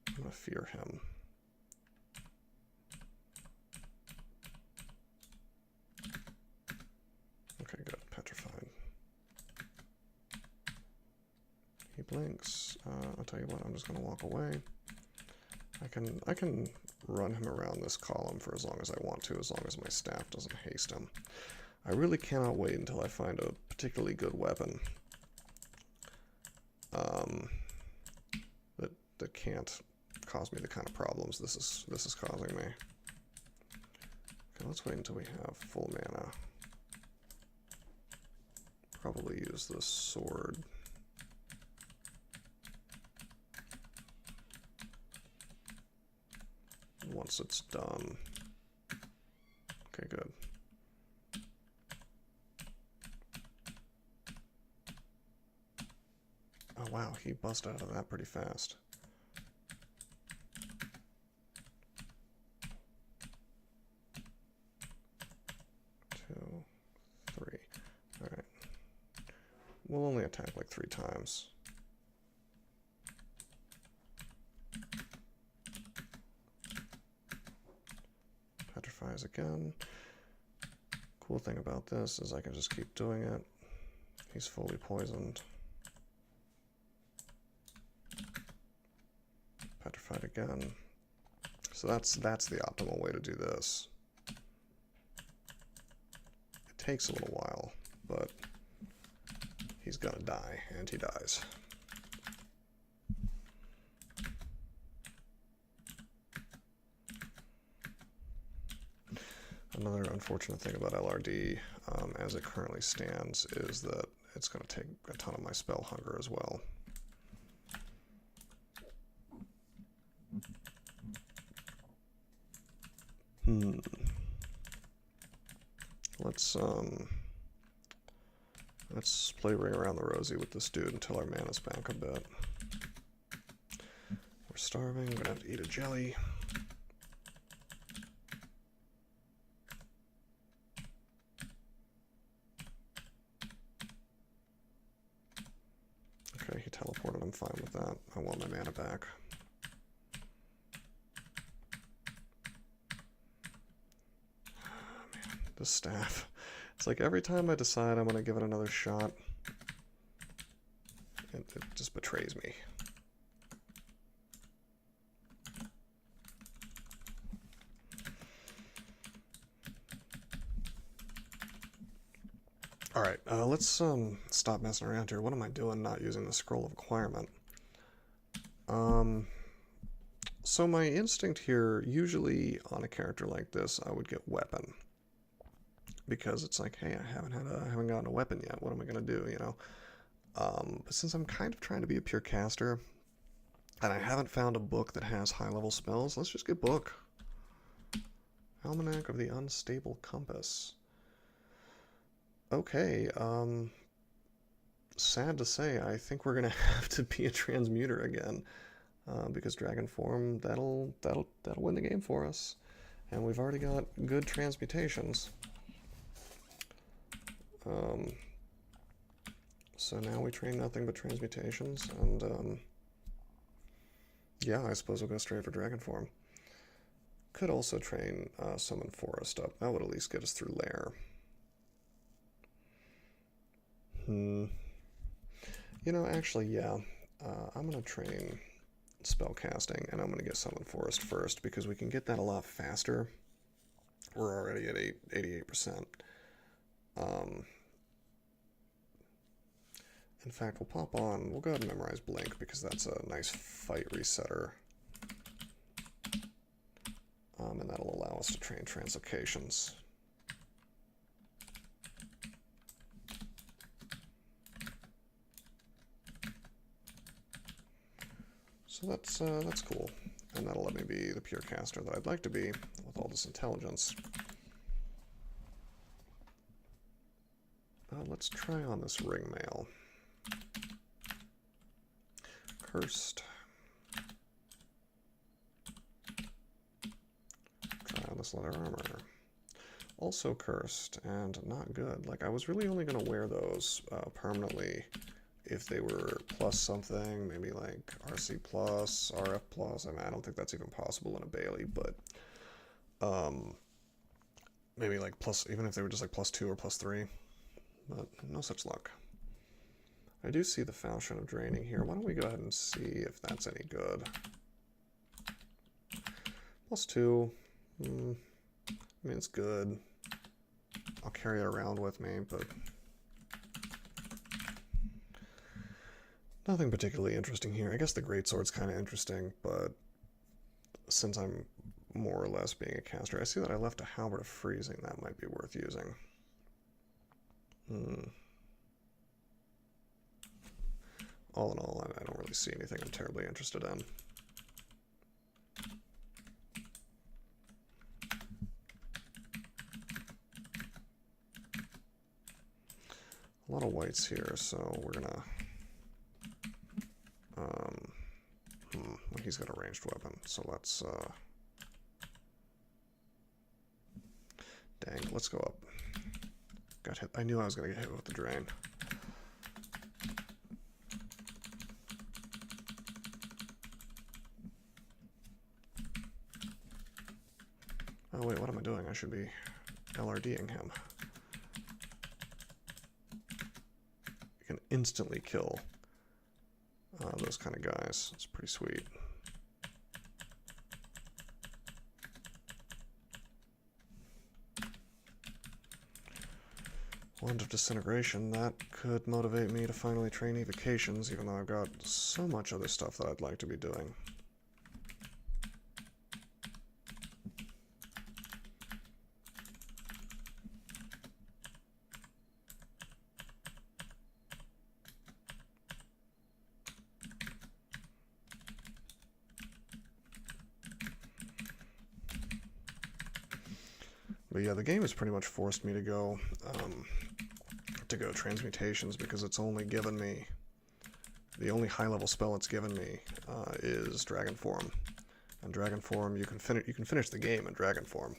I'm gonna fear him. Okay, good. Petrified. He blinks. I'll tell you what, I'm just gonna walk away. I can run him around this column for as long as I want to, as long as my staff doesn't haste him. I really cannot wait until I find a particularly good weapon that can't cause me the kind of problems this is causing me. Okay, let's wait until we have full mana. Probably use this sword. Once it's done. Okay, good. Oh wow, he busted out of that pretty fast. Two, three. Alright. We'll only attack like 3 times. Petrifies again. Cool thing about this is I can just keep doing it. He's fully poisoned. Petrified again. So that's the optimal way to do this. It takes a little while, but he's gonna die, and he dies. Another unfortunate thing about LRD, as it currently stands, is that it's going to take a ton of my spell hunger as well. Let's play Ring Around the Rosie with this dude until our mana's back a bit. We're starving, we're going to have to eat a jelly. Okay, he teleported, I'm fine with that. I want my mana back. Man, the staff. It's like every time I decide I'm going to give it another shot, it just betrays me. Alright, let's stop messing around here. What am I doing not using the scroll of acquirement? So my instinct here, usually on a character like this, I would get weapon. Because it's like, hey, I haven't gotten a weapon yet. What am I gonna do, you know? But since I'm kind of trying to be a pure caster, and I haven't found a book that has high-level spells, let's just get book. Almanac of the Unstable Compass. Okay, sad to say, I think we're gonna have to be a transmuter again, because Dragon Form, that'll win the game for us, and we've already got good transmutations. So now we train nothing but transmutations, and yeah, I suppose we'll go straight for Dragon Form. Could also train Summon Forest up. That would at least get us through Lair. You know, actually, yeah. I'm going to train Spellcasting, and I'm going to get Summon Forest first, because we can get that a lot faster. We're already at 88%. In fact, we'll pop on, we'll go ahead and memorize Blink, because that's a nice fight resetter. And that'll allow us to train translocations. So that's cool, and that'll let me be the pure caster that I'd like to be with all this intelligence. Let's try on this ringmail. Cursed. Try on this leather armor. Also cursed, and not good. Like, I was really only going to wear those permanently if they were plus something, maybe like RC plus, RF plus. I mean, I don't think that's even possible in a Bailey, but maybe like plus, even if they were just like +2 or +3, but no such luck. I do see the Falchion of Draining here. Why don't we go ahead and see if that's any good? +2. I mean, it's good. I'll carry it around with me, but nothing particularly interesting here. I guess the Greatsword's kind of interesting, but since I'm more or less being a caster, I see that I left a Halberd of Freezing. That might be worth using. All in all, I don't really see anything I'm terribly interested in. A lot of whites here, so we're gonna... well, he's got a ranged weapon, so let's... Dang, let's go up. Got hit. I knew I was gonna get hit with the drain. Oh wait, what am I doing? I should be LRDing him. You can instantly kill those kind of guys. It's pretty sweet. Wand of Disintegration, that could motivate me to finally train evocations, even though I've got so much other stuff that I'd like to be doing. But yeah, the game has pretty much forced me to go transmutations, because it's only given me, the only high-level spell it's given me is Dragon Form. And Dragon Form, you can finish the game in Dragon Form.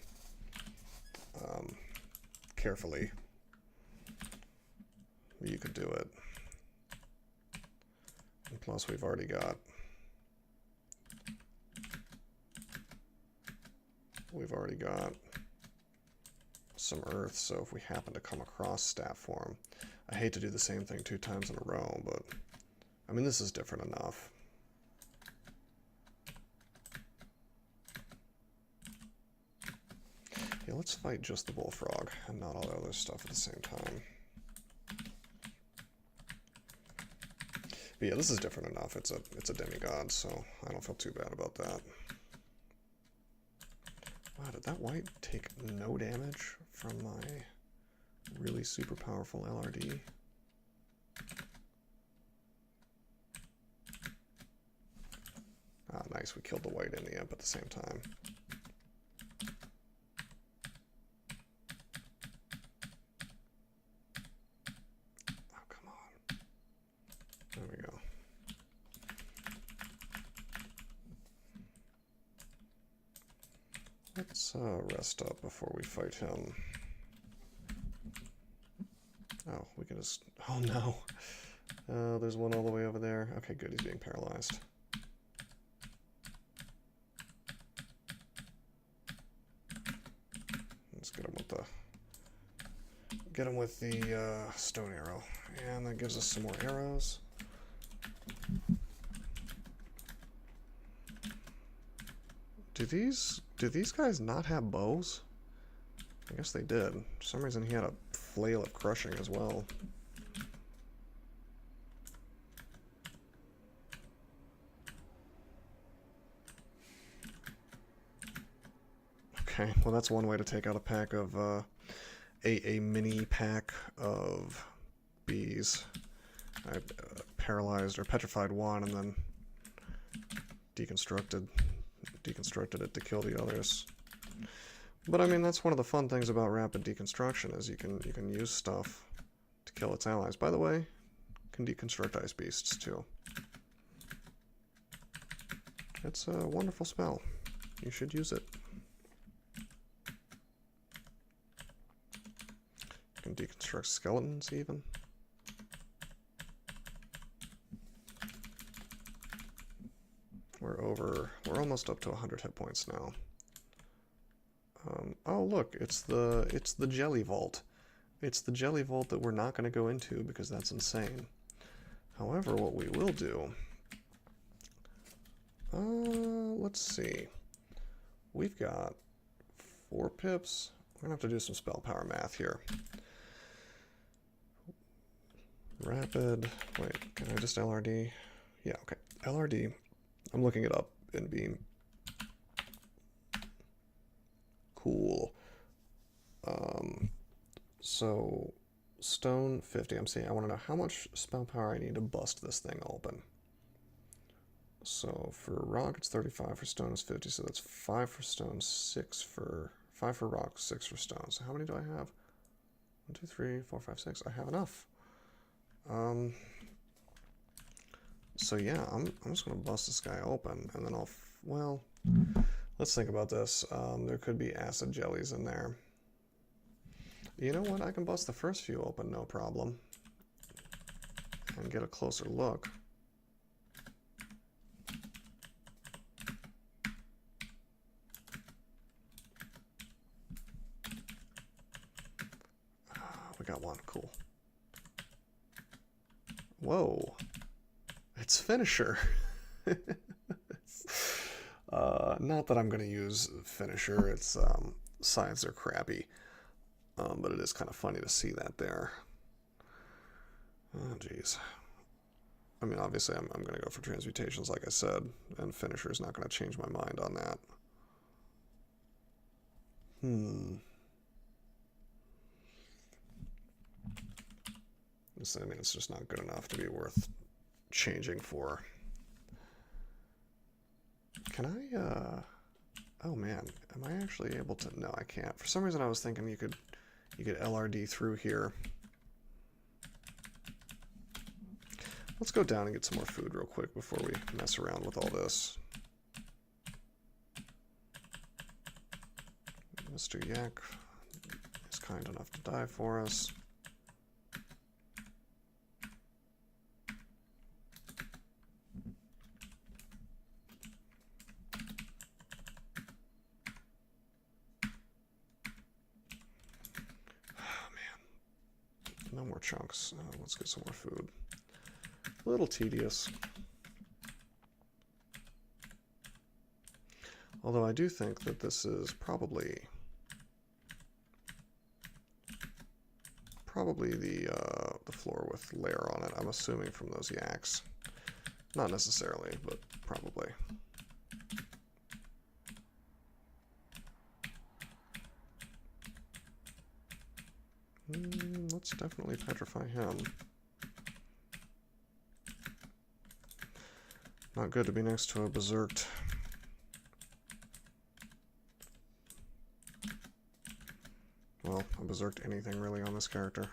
Carefully. You could do it. And plus we've already got some earth, so if we happen to come across staff form, I hate to do the same thing 2 times in a row, but I mean, this is different enough. Yeah, let's fight just the bullfrog and not all the other stuff at the same time. But yeah, this is different enough. It's a demigod, so I don't feel too bad about that. Wow, did that white take no damage from my really super powerful LRD? Ah, nice, we killed the white and the imp at the same time. Oh, come on. There we go. Let's rest up before we fight him. Oh, we can just... Oh no! There's one all the way over there. Okay, good, he's being paralyzed. Let's get him with the stone arrow. And that gives us some more arrows. Do these guys not have bows? I guess they did. For some reason he had a flail of crushing as well. Okay, well that's one way to take out a pack of, a mini pack of bees. I paralyzed or petrified one and then deconstructed it to kill the others. But I mean, that's one of the fun things about rapid deconstruction is you can use stuff to kill its allies. By the way, can deconstruct ice beasts too. It's a wonderful spell. You should use it. You can deconstruct skeletons even. We're almost up to 100 hit points now. Oh look, it's the jelly vault. It's the jelly vault that we're not going to go into because that's insane. However, what we will do, let's see. We've got 4 pips. We're going to have to do some spell power math here. Rapid, wait, can I just LRD? Yeah, okay, LRD. I'm looking it up in Beam. Cool. So stone 50. I'm saying I want to know how much spell power I need to bust this thing open. So for rock it's 35, for stone is 50, so that's 5 for stone, 5 for rock, 6 for stone. So how many do I have? 1, 2, 3, 4, 5, 6. I have enough. So yeah, I'm just gonna bust this guy open, and then well, let's think about this. There could be acid jellies in there. You know what? I can bust the first few open, no problem, and get a closer look. We got one, cool. Whoa. It's finisher. Not that I'm going to use finisher. It's scythes are crappy, but it is kind of funny to see that there. Oh, jeez. I mean, obviously, I'm going to go for transmutations, like I said, and finisher is not going to change my mind on that. I mean, it's just not good enough to be worth changing for. Can I, oh man, am I actually able to, no I can't. For some reason I was thinking you could LRD through here. Let's go down and get some more food real quick before we mess around with all this. Mr. Yak is kind enough to die for us. No more chunks. Let's get some more food. A little tedious. Although I do think that this is probably the floor with lair on it. I'm assuming from those yaks. Not necessarily, but probably. Let's definitely petrify him. Not good to be next to a berserked. Well, a berserked anything really on this character.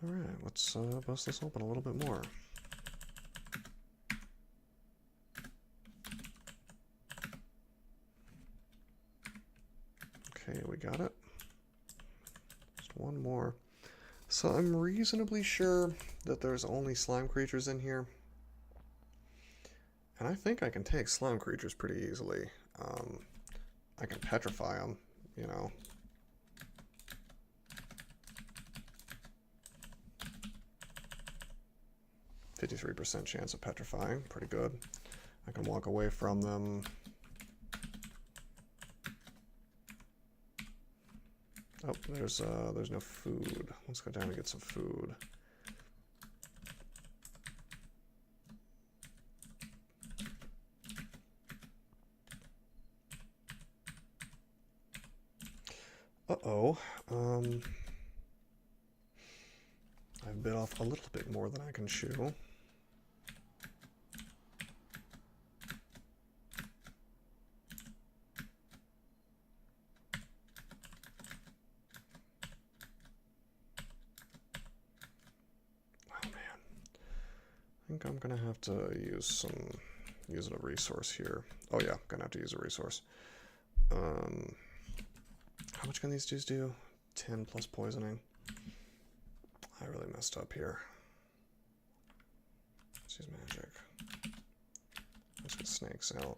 Alright, let's bust this open a little bit more. Okay, we got it. Just one more. So I'm reasonably sure that there's only slime creatures in here. And I think I can take slime creatures pretty easily. I can petrify them, you know. %53 chance of petrifying, pretty good. I can walk away from them. Oh, there's no food. Let's go down and get some food. Uh-oh. I've bit off a little bit more than I can chew. Oh man. I think I'm gonna have to use a resource here. Oh yeah, gonna have to use a resource. How much can these dudes do? 10 plus poisoning. I really messed up here. Let's use magic. Let's get snakes out.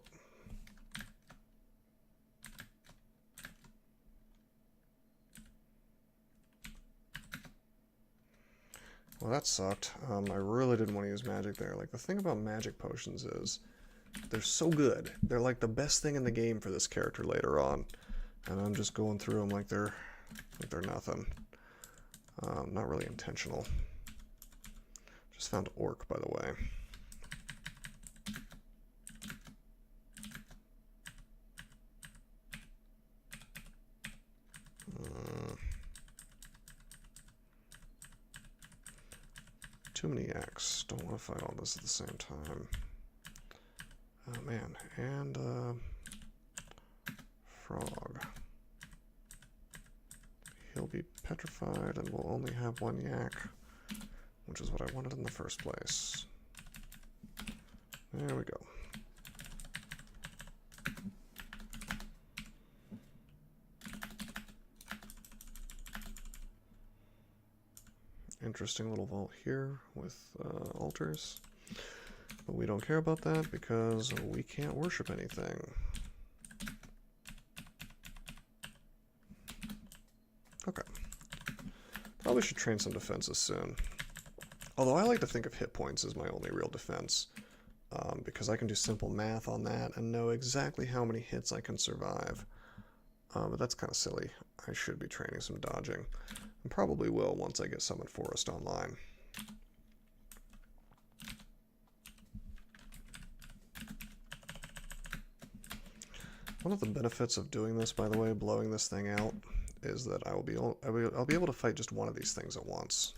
Well, that sucked. I really didn't want to use magic there. Like, the thing about magic potions is they're so good. They're like the best thing in the game for this character later on. And I'm just going through them like they're nothing. Not really intentional. Just found orc, by the way. Too many X. Don't want to fight all this at the same time. Oh man, and frog. He'll be petrified and we'll only have one yak, which is what I wanted in the first place. There we go. Interesting little vault here with altars. But we don't care about that because we can't worship anything. Okay. Probably should train some defenses soon. Although I like to think of hit points as my only real defense. Because I can do simple math on that and know exactly how many hits I can survive. But that's kind of silly. I should be training some dodging. And probably will once I get Summon Forest online. One of the benefits of doing this, by the way, blowing this thing out, is that I'll be able to fight just one of these things at once.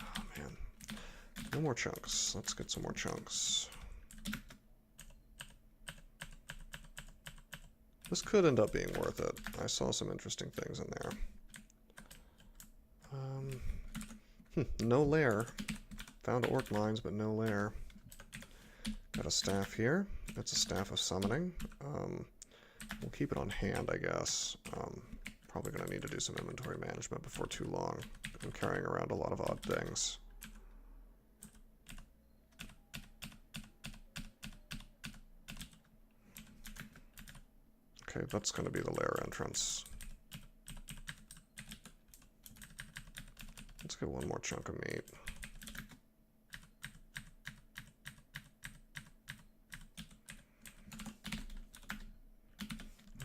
Oh man. No more chunks. Let's get some more chunks. This could end up being worth it. I saw some interesting things in there. No lair. Found orc mines, but no lair. Got a staff here. It's a staff of summoning. We'll keep it on hand, I guess. Probably going to need to do some inventory management before too long. I'm carrying around a lot of odd things. Okay, that's going to be the lair entrance. Let's get one more chunk of meat.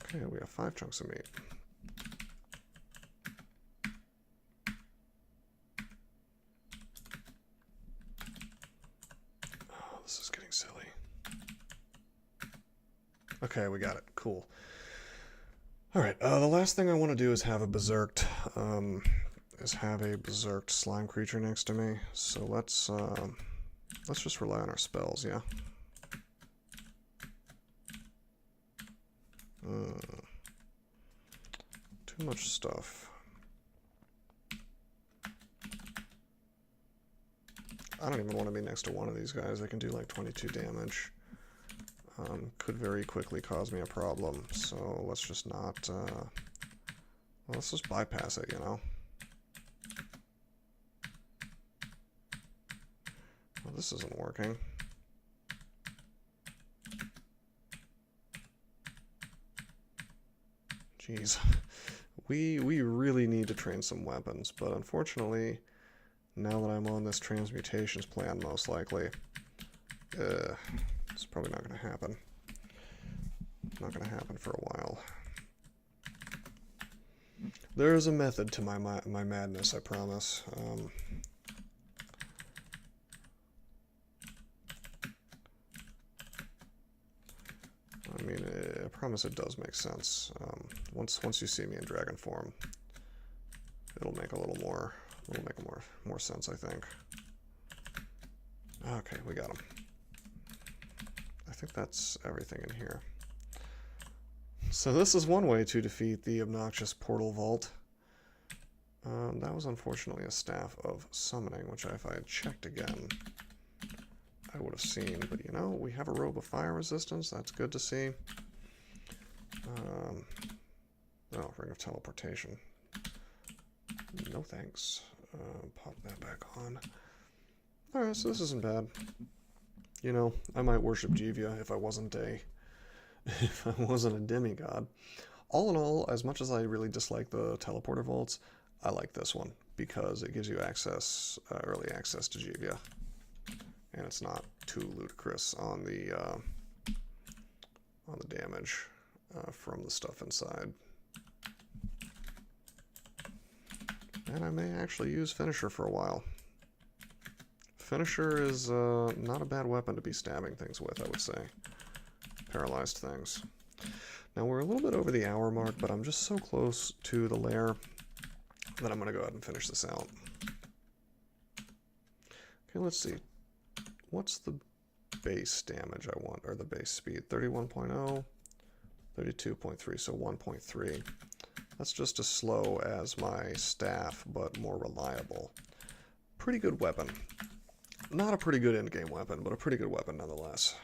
Okay, we have 5 chunks of meat. Oh, this is getting silly. Okay, we got it. Cool. Alright, the last thing I want to do is have a berserked, slime creature next to me. So let's just rely on our spells, yeah? Too much stuff. I don't even want to be next to one of these guys. They can do like 22 damage. could very quickly cause me a problem. So let's just not, well, let's just bypass it, you know? Well, this isn't working. Jeez. We really need to train some weapons, but unfortunately, now that I'm on this transmutations plan, most likely, it's probably not going to happen. Not going to happen for a while. There is a method to my madness, I promise. I mean, I promise it does make sense. Once you see me in dragon form, it'll make a little more sense, I think. Okay, we got him. I think that's everything in here. So this is one way to defeat the obnoxious portal vault. That was unfortunately a staff of summoning, which if I had checked again, I would have seen. But you know, we have a robe of fire resistance. That's good to see. Oh, ring of teleportation. No thanks. Pop that back on. Alright, so this isn't bad. You know, I might worship Jivia if I wasn't a demigod. All in all, as much as I really dislike the teleporter vaults, I like this one because it gives you access, early access to Jivia, and it's not too ludicrous on the damage from the stuff inside. And I may actually use Finisher for a while. Finisher is not a bad weapon to be stabbing things with, I would say. Paralyzed things. Now we're a little bit over the hour mark, but I'm just so close to the lair that I'm going to go ahead and finish this out. Okay, let's see. What's the base damage I want, or the base speed? 31.0, 32.3, so 1.3. That's just as slow as my staff, but more reliable. Pretty good weapon. Not a pretty good endgame weapon, but a pretty good weapon nonetheless.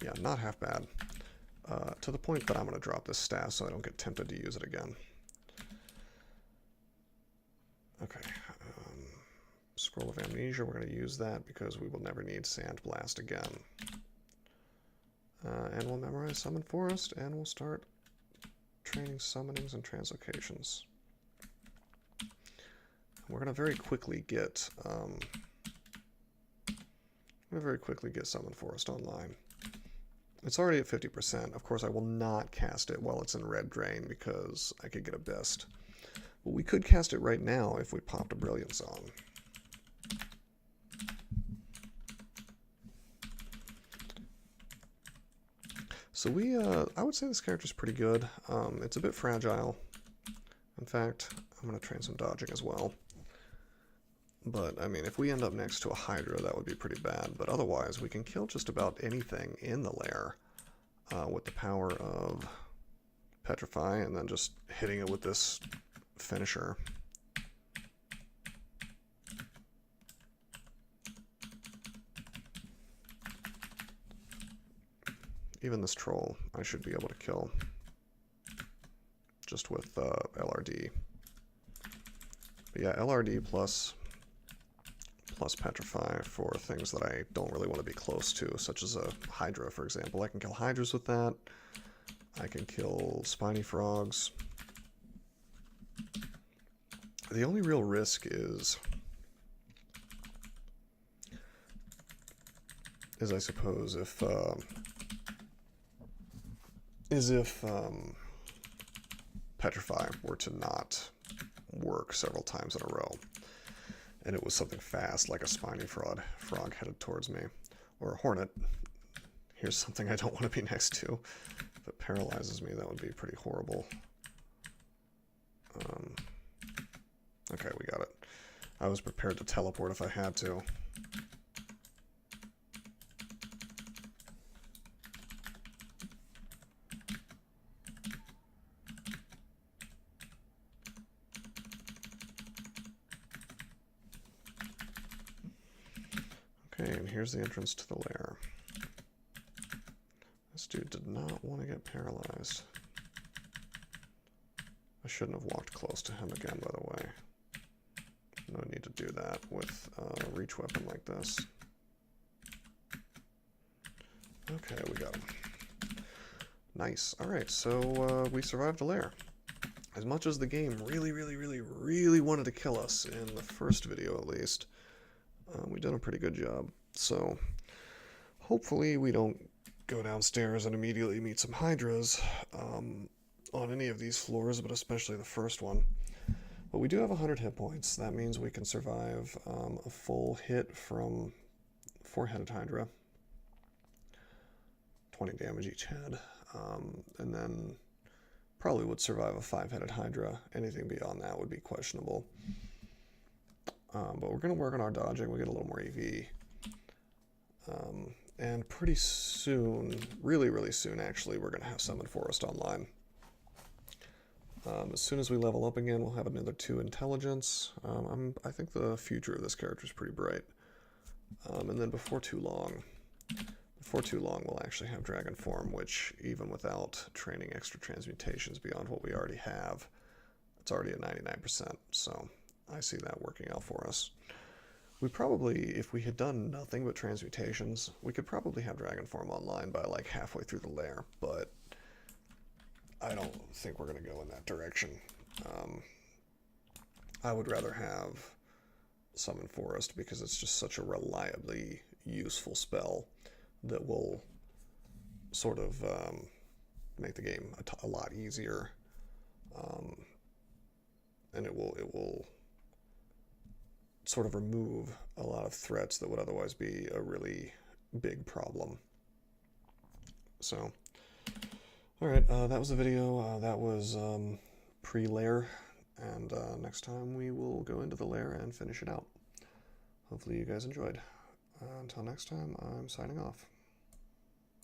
Yeah, not half bad. To the point that I'm going to drop this staff so I don't get tempted to use it again. Okay. Scroll of Amnesia, we're going to use that because we will never need Sandblast again. And we'll memorize Summon Forest, and we'll start training summonings and translocations. We're going to very quickly get Summon Forest online. It's already at 50%. Of course, I will not cast it while it's in Red Drain because I could get a Bist. But we could cast it right now if we popped a Brilliance on. So I would say this character's pretty good. It's a bit fragile. In fact, I'm going to train some dodging as well. But, I mean, if we end up next to a Hydra, that would be pretty bad. But otherwise, we can kill just about anything in the lair with the power of Petrify and then just hitting it with this Finisher. Even this troll, I should be able to kill just with LRD. But yeah, LRD plus Petrify for things that I don't really want to be close to, such as a Hydra, for example. I can kill Hydras with that. I can kill spiny frogs. The only real risk is I suppose if Petrify were to not work several times in a row, and it was something fast, like a spiny frog headed towards me, or a hornet. Here's something I don't want to be next to. If it paralyzes me, that would be pretty horrible. Okay, we got it. I was prepared to teleport if I had to. Okay, and here's the entrance to the lair. This dude did not want to get paralyzed. I shouldn't have walked close to him again, by the way. No need to do that with a reach weapon like this. Okay, we got him. Nice. Alright, so we survived the lair. As much as the game really wanted to kill us, in the first video at least, we've done a pretty good job. So, hopefully we don't go downstairs and immediately meet some hydras on any of these floors, but especially the first one. But we do have 100 hit points. That means we can survive a full hit from 4-headed hydra. 20 damage each head. And then probably would survive a 5-headed hydra. Anything beyond that would be questionable. But we're going to work on our dodging. We'll get a little more EV. And pretty soon, really soon actually, we're going to have Summon Forest online. As soon as we level up again, we'll have another 2 intelligence. I think the future of this character is pretty bright. And then before too long, we'll actually have Dragon Form, which, even without training extra transmutations beyond what we already have, it's already at 99%, so I see that working out for us. We probably, if we had done nothing but transmutations, we could probably have Dragon Form online by like halfway through the lair, but I don't think we're going to go in that direction. I would rather have Summon Forest because it's just such a reliably useful spell that will sort of make the game a lot easier, and it will sort of remove a lot of threats that would otherwise be a really big problem. So, alright, that was the video. That was Pre-Lair, and next time we will go into the lair and finish it out. Hopefully you guys enjoyed. Until next time, I'm signing off.